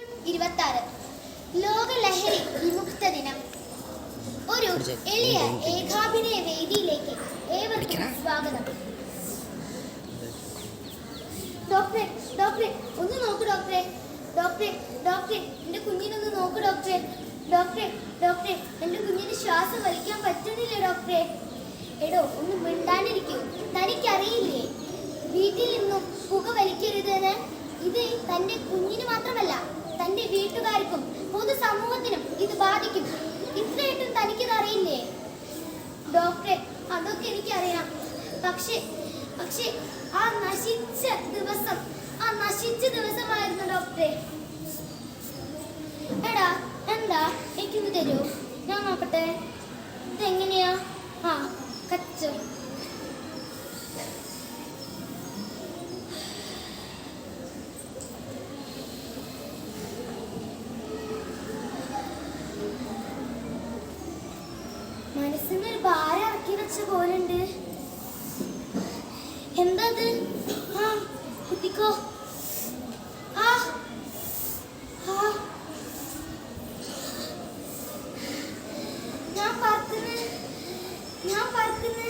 26 ലോക ലഹരി വിമുക്ത ദിനം. ഒരു എളിയ ഏകാഭിനയ വേദിയിലേക്ക് ഏവർക്കും സ്വാഗതം. ഡോക്ടറെ ഡോക്ടറെ ഒന്ന് നോക്കൂ ഡോക്ടറെ. ഡോക്ടറെ ഡോക്ടറെ എൻ്റെ കുഞ്ഞിനൊന്ന് നോക്കൂ ഡോക്ടറെ. ഡോക്ടറെ ഡോക്ടറെ എൻ്റെ കുഞ്ഞിന് ശ്വാസം വലിക്കാൻ പറ്റുന്നില്ല ഡോക്ടറെ. എടോ ഒന്ന് മിണ്ടാണ്ടിരിക്കൂ. തനിക്കറിയില്ലേ വീട്ടിൽ നിന്നും പുക വലിക്കരുതെന്ന്? ഇത് തൻ്റെ കുഞ്ഞിന് മാത്രമല്ല തൻ്റെ വീട്ടുകാർക്കും പൊതുസമൂഹത്തിനും ഇത് ബാധിക്കും. ഇത്രയായിട്ടും തനിക്കിത് അറിയില്ലേ ഡോക്ടറെ? അതൊക്കെ എനിക്കറിയാം. പക്ഷേ ആ നശിച്ച ദിവസമായിരുന്നു ഡോക്ടറെ. എടാ എന്താ എനിക്കൊന്ന് തരൂ, ഞാൻ നോക്കട്ടെ. ഇതെങ്ങനെയാ? ആ കച്ചോ. മനസ്സിനൊരു ഭാരം ഇറക്കി വെച്ച പോലുണ്ട്. എന്താ അത്? ആ കുത്തിക്കോ. ആ ആ ഞാൻ പറക്കുന്ന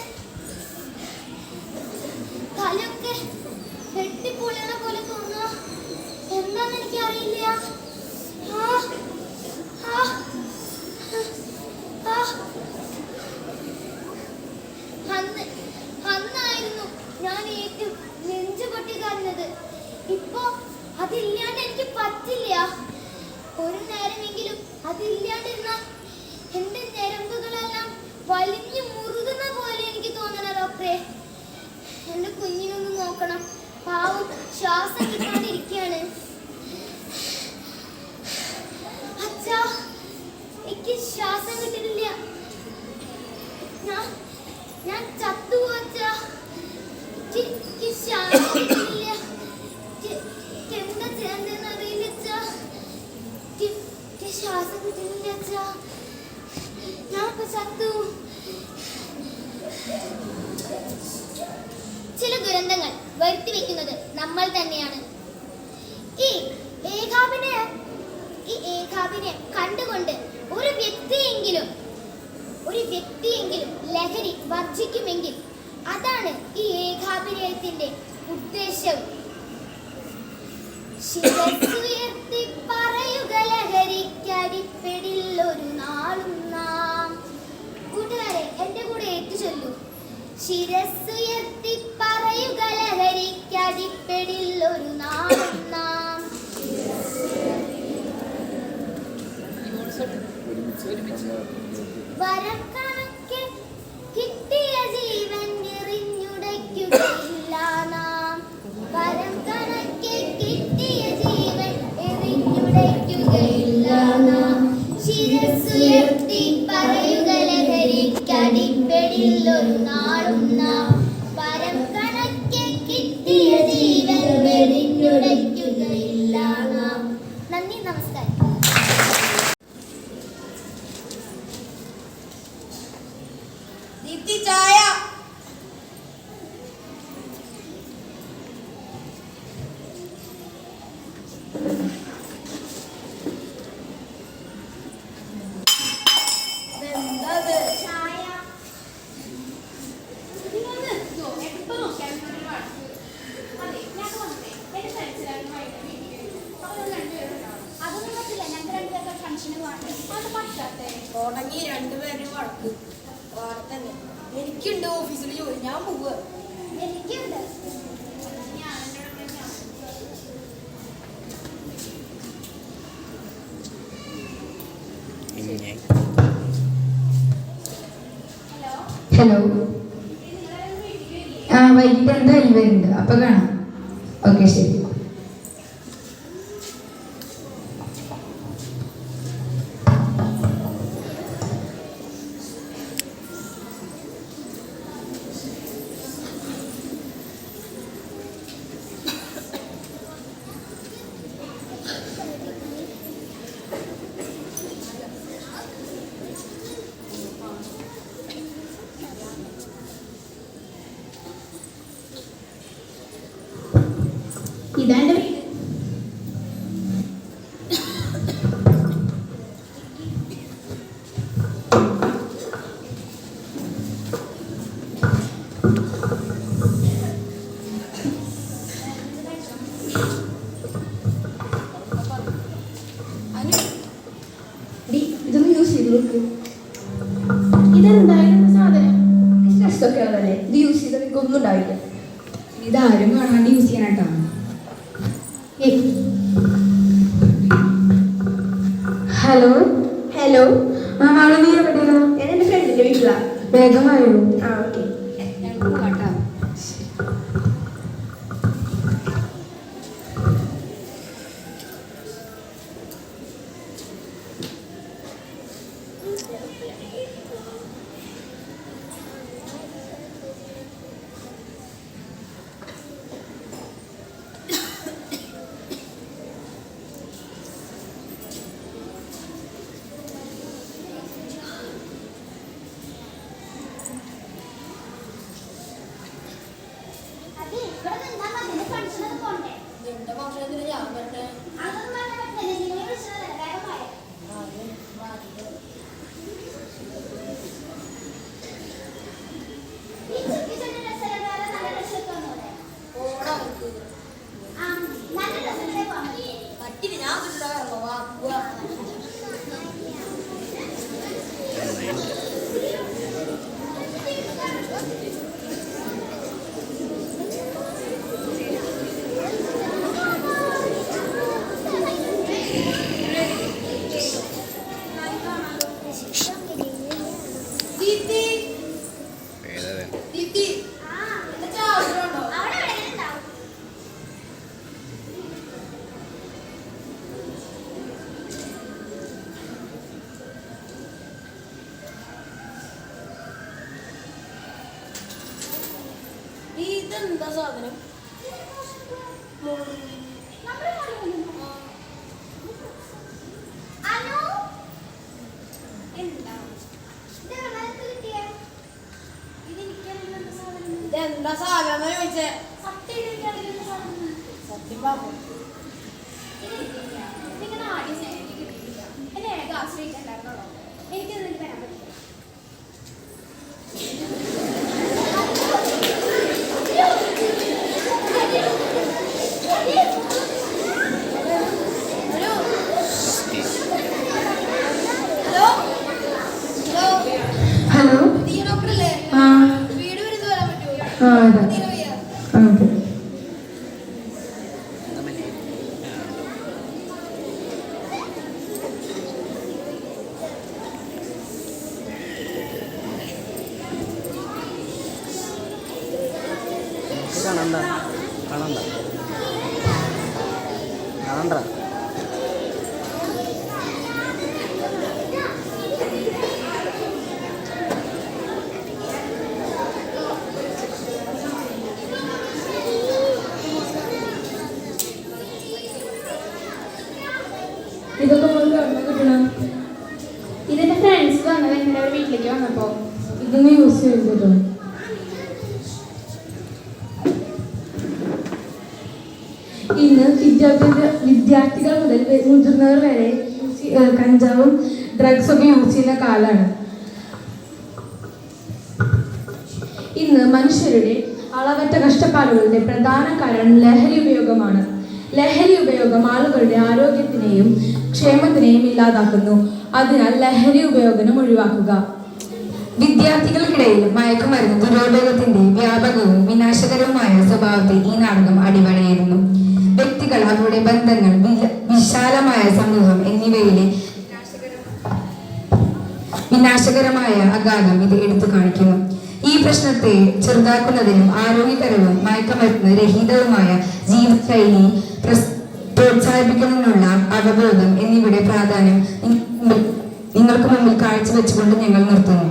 തലയൊക്കെ വെട്ടിപ്പൊളിയണ പോലെ തോന്നുക. എന്താന്ന് എനിക്കറിയില്ല. ആ ആ ആ അന്നായിരുന്നു ഞാൻ ഏറ്റവും നെഞ്ചു പൊട്ടി കരഞ്ഞത്. ഇപ്പോ അതില്ലാണ്ട് എനിക്ക് പറ്റില്ല. ഒരു നേരമെങ്കിലും അതില്ലാണ്ടിരുന്ന എന്റെ ഞരമ്പുകളെല്ലാം വലിഞ്ഞു മുറുകുന്ന പോലെ എനിക്ക് തോന്നണ ഡോക്ടറെ. എന്റെ കുഞ്ഞിനൊന്ന് നോക്കണം, പാവം ശ്വാസം കിട്ടാണ്ടിരിക്കുകയാണ്. അച്ഛാ എനിക്ക് ശ്വാസം കിട്ടുന്നില്ല. ഞാൻ ചത്തുപോച്ചാ. ശ്വാസം കിട്ടുന്നില്ല. എന്താ ചെയ്യേണ്ടതെന്ന് അറിയില്ല അച്ഛാ. ശ്വാസം കിട്ടുന്നില്ല അച്ഛാ. ഞാനിപ്പോ ചത്തു. ചില ദുരന്തങ്ങൾ വരുത്തി വെക്കുന്നത് നമ്മൾ തന്നെയാണ്. ഈ ഏകാഭിനയം കണ്ടുകൊണ്ട് ഒരു വ്യക്തിയെങ്കിലും ലഹരി വർജിക്കുമെങ്കിൽ അതാണ് ഈ ഏകാഭിനയത്തിന്റെ ഉദ്ദേശവും. ശിരസ്സുയർത്തി പറയുക ലഹരിക്കടിപ്പെടിൽ ഒരു നാളും നാം. കൂട്ടുകാരെ എന്റെ കൂടെ ഏറ്റുചൊല്ലൂ. ശിരസ്സുയർത്തി പറയുക ലഹരിക്കടിപ്പെടിൽ ഒരു നാളും നാം. വരം കണക്കെ കിട്ടിയ ജീവൻ എറിഞ്ഞുടയ്ക്കുകയില്ല നാം. വരം കണക്കെ കിട്ടിയ ജീവൻ എറിഞ്ഞുടയ്ക്കുകയില്ല നാം. ശിരസ്സുയർത്തി പറയുക ലഹരിക്കടിപ്പെടിൽ ഒരു നാളും നാം. വരം കണക്കെ കിട്ടിയ ജീവൻ എറിഞ്ഞുടയ്ക്കുകയില്ല നാം. നന്ദി, നമസ്കാരം. ചായ തുടങ്ങി രണ്ടുപേരും വഴക്ക് തന്നെ. എനിക്കുണ്ട് ഓഫീസിൽ ജോലി, ഞാൻ പോവുക. എനിക്കുണ്ട്. ഹലോ. ആ വൈകിട്ട് എന്തായാലും വരുന്നുണ്ട്, അപ്പൊ കാണാം. ഓക്കെ ശരി. ഇതാണ്ട് വീട്. ഇതെന്തായാലും സാധനം സ്ട്രെസ്സൊക്കെ ആണല്ലേ. ഇത് യൂസ് ചെയ്താൽ എനിക്ക് ഒന്നും ഉണ്ടാവില്ല. ഇതാരും കാണാണ്ട് യൂസ് ചെയ്യാനാട്ടാ. ഹലോ ഹലോ നാളെ നീ എവിടെയാ? ഞാൻ എൻ്റെ ഫ്രണ്ടിൻ്റെ വീട്ടിലാണ്. വേഗമായോ? ആ ഓക്കെ. ഞങ്ങൾ പോകാട്ടാ. അത് ഇവിടെ നിന്നാ മതി. ഇതിന് ഫംഗ്ഷനൊക്കെ പോണ്ടേ? നിന്റെ ഭക്ഷണത്തിന് ഞാൻ പറഞ്ഞേ അതൊന്നും പറഞ്ഞാൽ പറ്റില്ല. നിങ്ങളെ വിളിച്ചതല്ലേ, വേഗം പോയെ. ഈ ചുക്കി ചുറ്റി ഡ്രസ്സൊക്കെ വേറെ നല്ല ഡ്രസ്സൊക്കെ വന്നൂടെ? ഓടാ ആ, നല്ല ഡ്രസ്സൊക്കെ പോകാൻ മതി. പറ്റില്ല. ഞാൻ കിട്ടാറോ വാ ദീപ്തി ദീപ്തി ആ, എന്താ ചാവുണ്ടോ? അവിടെ എവിടെയെങ്കിലും ഉണ്ടാവും. ഇതെന്താ സാധനം? നമ്മുടെ മോളിൽ അനു, എന്താ ഇത് എവിടെ കിട്ടിയേ? ഇത് എനിക്കറിയില്ല എന്താ സാധനം. ഇതെന്താ സാധനം ചോദിച്ചേ? സത്യം എനിക്കറിയില്ല സാധനം. സത്യം പാപ്പ നിങ്ങൾ ആദ്യം സ്നേഹിക്ക് കിട്ടിയിട്ടില്ല. എന്നെ ഏക ആശ്രയിക്കണ്ടായിരുന്നോ? എനിക്ക് നിനക്ക് തരാൻ പറ്റില്ല. Hello hello hello. നീ ഡോക്ടറല്ലേ? ആ വീട് വരെ വരാൻ പറ്റുമോ? ആ അതെ. നീ വയ്യ. ആ ഓക്കെ. കാണണ്ട കാണണ്ട കാണണ്ട ഇതൊക്കെ നമുക്ക് എവിടെ കിട്ടണം? ഇതെന്റെ ഫ്രണ്ട്സ് വന്നത് എന്റെ വീട്ടിലേക്ക് വന്നപ്പോ. ഇതൊന്ന് യൂസ് ചെയ്തോ? ഇന്ന് വിദ്യാർത്ഥികൾ മുതൽ മുതിർന്നവർ വരെ കഞ്ചാവും ഡ്രഗ്സ് ഒക്കെ യൂസ് ചെയ്യുന്ന കാലമാണ്. ഇന്ന് മനുഷ്യരുടെ അളവറ്റ കഷ്ടപ്പാടുകളുടെ പ്രധാന കാരണം ലഹരി ഉപയോഗമാണ്. ലഹരി ഉപയോഗം ആളുകളുടെ ആരോഗ്യത്തിനെയും ക്ഷേമത്തിനെയും ഇല്ലാതാക്കുന്നു. അതിനാൽ ലഹരി ഉപയോഗം ഒഴിവാക്കുക. വിദ്യാർത്ഥികൾക്കിടയിൽ മയക്കുമരുന്ന് ദുരുപയോഗത്തിന്റെ വ്യാപകവും വിനാശകരവുമായ സ്വഭാവത്തെ ഈ നാടകം അടിവരയിടുന്നു. വ്യക്തികൾ, അവരുടെ ബന്ധങ്ങൾ, വിശാലമായ സമൂഹം എന്നിവയിലെ വിനാശകരമായ അഗാധം ഇത് എടുത്തു കാണിക്കുന്നു. ഈ പ്രശ്നത്തെ ചെറുതാക്കുന്നതിനും ആരോഗ്യകരവും മയക്കുമരുന്ന് രഹിതവുമായ ജീവിതശൈലി പ്രോത്സാഹിപ്പിക്കുന്നതിനുള്ള അവബോധം എന്നിവയുടെ പ്രാധാന്യം നിങ്ങൾക്ക് മുമ്പിൽ കാഴ്ചവെച്ചുകൊണ്ട് ഞങ്ങൾ നിർത്തുന്നു.